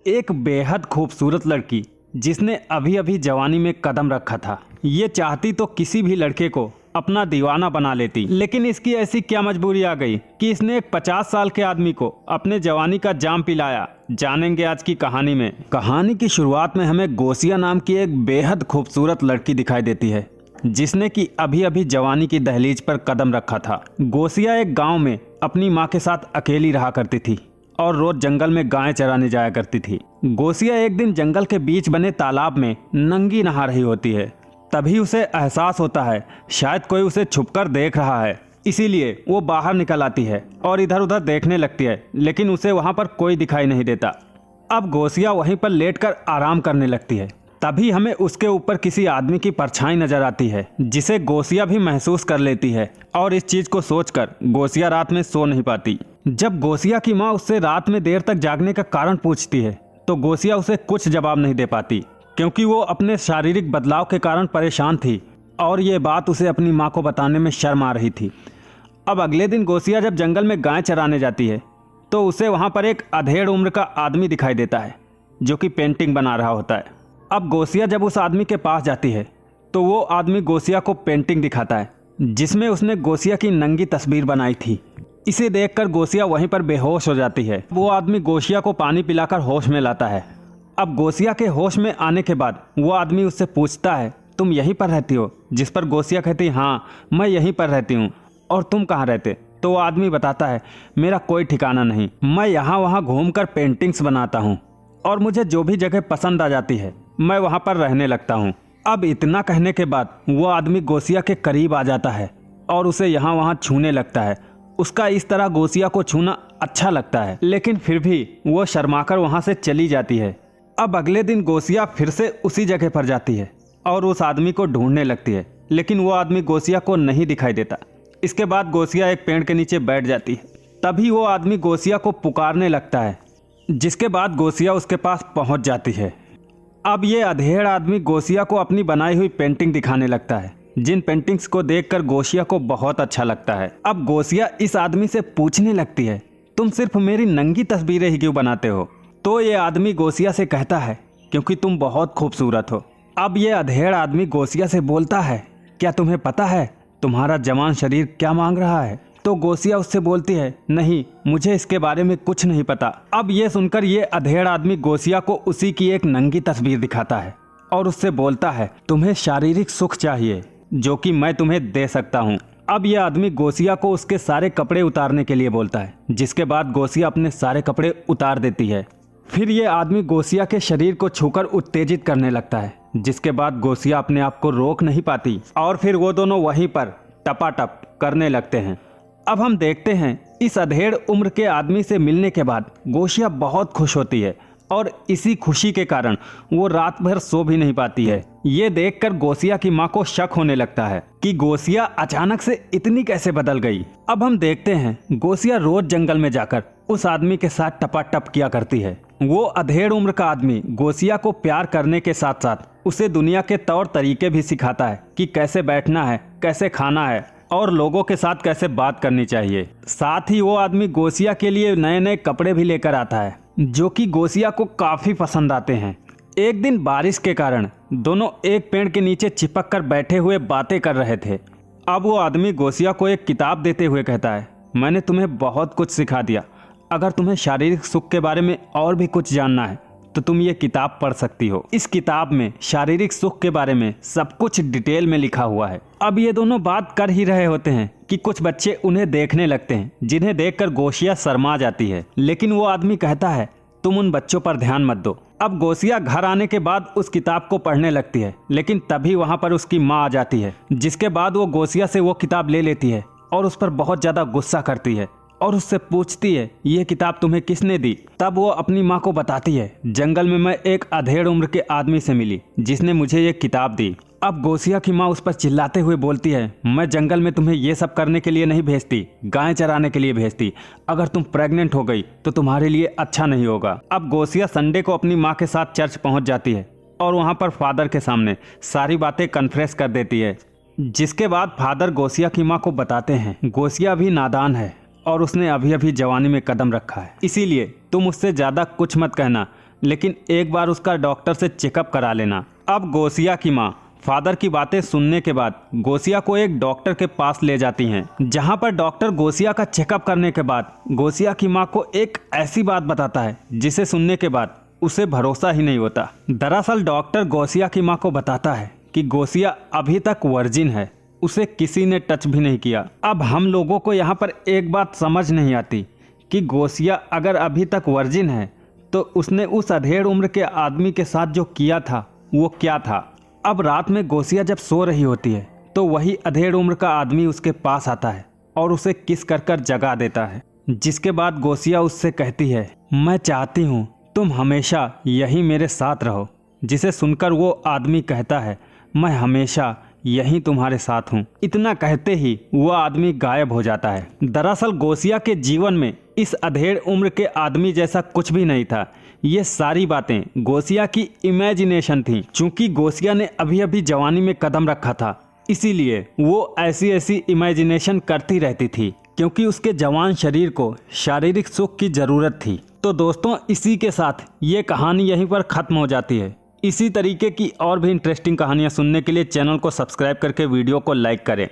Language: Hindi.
एक बेहद खूबसूरत लड़की जिसने अभी अभी जवानी में कदम रखा था। ये चाहती तो किसी भी लड़के को अपना दीवाना बना लेती, लेकिन इसकी ऐसी क्या मजबूरी आ गई कि इसने एक 50 साल के आदमी को अपने जवानी का जाम पिलाया। जानेंगे आज की कहानी में। कहानी की शुरुआत में हमें गोसिया नाम की एक बेहद खूबसूरत लड़की दिखाई देती है जिसने कि अभी अभी जवानी की दहलीज पर कदम रखा था। गोसिया एक गाँव में अपनी माँ के साथ अकेली रहा करती थी और रोज जंगल में गायें चराने जाया करती थी। गोसिया एक दिन जंगल के बीच बने तालाब में नंगी नहा रही होती है। तभी उसे एहसास होता है शायद कोई उसे छुपकर देख रहा है, इसीलिए वो बाहर निकल आती है और इधर उधर देखने लगती है, लेकिन उसे वहां पर कोई दिखाई नहीं देता। अब गोसिया वहीं पर लेटकर आराम करने लगती है। तभी हमें उसके ऊपर किसी आदमी की परछाई नजर आती है जिसे गोसिया भी महसूस कर लेती है और इस चीज को सोचकर गोसिया रात में सो नहीं पाती। जब गोसिया की माँ उससे रात में देर तक जागने का कारण पूछती है तो गोसिया उसे कुछ जवाब नहीं दे पाती, क्योंकि वो अपने शारीरिक बदलाव के कारण परेशान थी और ये बात उसे अपनी माँ को बताने में शर्म आ रही थी। अब अगले दिन गोसिया जब जंगल में गाय चराने जाती है तो उसे वहाँ पर एक अधेड़ उम्र का आदमी दिखाई देता है जो कि पेंटिंग बना रहा होता है। अब गोसिया जब उस आदमी के पास जाती है तो वो आदमी गोसिया को पेंटिंग दिखाता है जिसमें उसने गोसिया की नंगी तस्वीर बनाई थी। इसे देखकर गोसिया वहीं पर बेहोश हो जाती है। वो आदमी गोसिया को पानी पिलाकर होश में लाता है। अब गोसिया के होश में आने के बाद वो आदमी उससे पूछता है, तुम यहीं पर रहती हो? जिस पर गोसिया कहती, हाँ मैं यहीं पर रहती हूँ। और तुम कहाँ रहते? तो वो आदमी बताता है, मेरा कोई ठिकाना नहीं, मैं यहाँ वहाँ घूमकर पेंटिंग्स बनाता हूँ और मुझे जो भी जगह पसंद आ जाती है मैं वहाँ पर रहने लगता हूँ। अब इतना कहने के बाद वो आदमी गोसिया के करीब आ जाता है और उसे यहाँ वहाँ छूने लगता है। उसका इस तरह गोसिया को छूना अच्छा लगता है, लेकिन फिर भी वो शर्माकर वहाँ से चली जाती है। अब अगले दिन गोसिया फिर से उसी जगह पर जाती है और उस आदमी को ढूंढने लगती है, लेकिन वो आदमी गोसिया को नहीं दिखाई देता। इसके बाद गोसिया एक पेड़ के नीचे बैठ जाती है। तभी वो आदमी गोसिया को पुकारने लगता है, जिसके बाद गोसिया उसके पास पहुँच जाती है। अब ये अधेड़ आदमी गोसिया को अपनी बनाई हुई पेंटिंग दिखाने लगता है, जिन पेंटिंग्स को देखकर गोसिया को बहुत अच्छा लगता है। अब गोसिया इस आदमी से पूछने लगती है, तुम सिर्फ मेरी नंगी तस्वीरें ही क्यों बनाते हो? तो ये आदमी गोसिया से कहता है, क्योंकि तुम बहुत खूबसूरत हो। अब ये अधेड़ आदमी गोसिया से बोलता है, क्या तुम्हें पता है तुम्हारा जवान शरीर क्या मांग रहा है? तो गोसिया उससे बोलती है, नहीं मुझे इसके बारे में कुछ नहीं पता। अब ये सुनकर ये अधेड़ आदमी गोसिया को उसी की एक नंगी तस्वीर दिखाता है और उससे बोलता है, तुम्हें शारीरिक सुख चाहिए जो कि मैं तुम्हें दे सकता हूँ। अब यह आदमी गोसिया को उसके सारे कपड़े उतारने के लिए बोलता है, जिसके बाद गोसिया अपने सारे कपड़े उतार देती है। फिर ये आदमी गोसिया के शरीर को छूकर उत्तेजित करने लगता है, जिसके बाद गोसिया अपने आप को रोक नहीं पाती और फिर वो दोनों वहीं पर टपाटप करने लगते हैं। अब हम देखते हैं इस अधेड़ उम्र के आदमी से मिलने के बाद गोसिया बहुत खुश होती है और इसी खुशी के कारण वो रात भर सो भी नहीं पाती है। ये देखकर गोसिया की माँ को शक होने लगता है कि गोसिया अचानक से इतनी कैसे बदल गई। अब हम देखते हैं गोसिया रोज जंगल में जाकर उस आदमी के साथ टपाटप किया करती है। वो अधेड़ उम्र का आदमी गोसिया को प्यार करने के साथ साथ उसे दुनिया के तौर तरीके भी सिखाता है कि कैसे बैठना है, कैसे खाना है और लोगों के साथ कैसे बात करनी चाहिए। साथ ही वो आदमी गोसिया के लिए नए नए कपड़े भी लेकर आता है जो कि गोसिया को काफी पसंद आते हैं। एक दिन बारिश के कारण दोनों एक पेड़ के नीचे चिपक कर बैठे हुए बातें कर रहे थे। अब वो आदमी गोसिया को एक किताब देते हुए कहता है, मैंने तुम्हें बहुत कुछ सिखा दिया, अगर तुम्हें शारीरिक सुख के बारे में और भी कुछ जानना है तो तुम ये किताब पढ़ सकती हो। इस किताब में शारीरिक सुख के बारे में सब कुछ डिटेल में लिखा हुआ है। अब ये दोनों बात कर ही रहे होते हैं कि कुछ बच्चे उन्हें देखने लगते हैं, जिन्हें देखकर गोसिया शर्मा जाती है, लेकिन वो आदमी कहता है, तुम उन बच्चों पर ध्यान मत दो। अब गोसिया घर आने के बाद उस किताब को पढ़ने लगती है, लेकिन तभी वहाँ पर उसकी माँ आ जाती है, जिसके बाद वो गोसिया से वो किताब ले लेती है और उस पर बहुत ज्यादा गुस्सा करती है और उससे पूछती है, ये किताब तुम्हें किसने दी? तब वो अपनी माँ को बताती है, जंगल में मैं एक अधेड़ उम्र के आदमी से मिली जिसने मुझे ये किताब दी। अब गोसिया की माँ उस पर चिल्लाते हुए बोलती है, मैं जंगल में तुम्हें ये सब करने के लिए नहीं भेजती, गाय चराने के लिए भेजती। अगर तुम प्रेग्नेंट हो गई तो तुम्हारे लिए अच्छा नहीं होगा। अब गोसिया संडे को अपनी माँ के साथ चर्च पहुँच जाती है और वहाँ पर फादर के सामने सारी बातें कन्फेस कर देती है, जिसके बाद फादर गोसिया की माँ को बताते हैं, गोसिया अभी नादान है और उसने अभी अभी जवानी में कदम रखा है, इसीलिए तुम उससे ज्यादा कुछ मत कहना, लेकिन एक बार उसका डॉक्टर से चेकअप करा लेना। अब गोसिया की माँ फादर की बातें सुनने के बाद गोसिया को एक डॉक्टर के पास ले जाती हैं, जहां पर डॉक्टर गोसिया का चेकअप करने के बाद गोसिया की माँ को एक ऐसी बात बताता है जिसे सुनने के बाद उसे भरोसा ही नहीं होता। दरअसल डॉक्टर गोसिया की माँ को बताता है कि गोसिया अभी तक वर्जिन है, उसे किसी ने टच भी नहीं किया। अब हम लोगों को यहाँ पर एक बात समझ नहीं आती कि गोसिया अगर अभी तक वर्जिन है तो उसने उस अधेड़ उम्र के आदमी के साथ जो किया था वो क्या था। अब रात में गोसिया जब सो रही होती है तो वही अधेड़ उम्र का आदमी उसके पास आता है और उसे किस कर कर जगा देता है, जिसके बाद गोसिया उससे कहती है, मैं चाहती हूँ तुम हमेशा यही मेरे साथ रहो। जिसे सुनकर वो आदमी कहता है, मैं हमेशा यहीं तुम्हारे साथ हूँ। इतना कहते ही वो आदमी गायब हो जाता है। दरअसल गोसिया के जीवन में इस अधेड़ उम्र के आदमी जैसा कुछ भी नहीं था। ये सारी बातें गोसिया की इमेजिनेशन थी। चूंकि गोसिया ने अभी अभी जवानी में कदम रखा था, इसीलिए वो ऐसी ऐसी इमेजिनेशन करती रहती थी, क्योंकि उसके जवान शरीर को शारीरिक सुख की ज़रूरत थी। तो दोस्तों, इसी के साथ ये कहानी यहीं पर ख़त्म हो जाती है। इसी तरीके की और भी इंटरेस्टिंग कहानियाँ सुनने के लिए चैनल को सब्सक्राइब करके वीडियो को लाइक करें।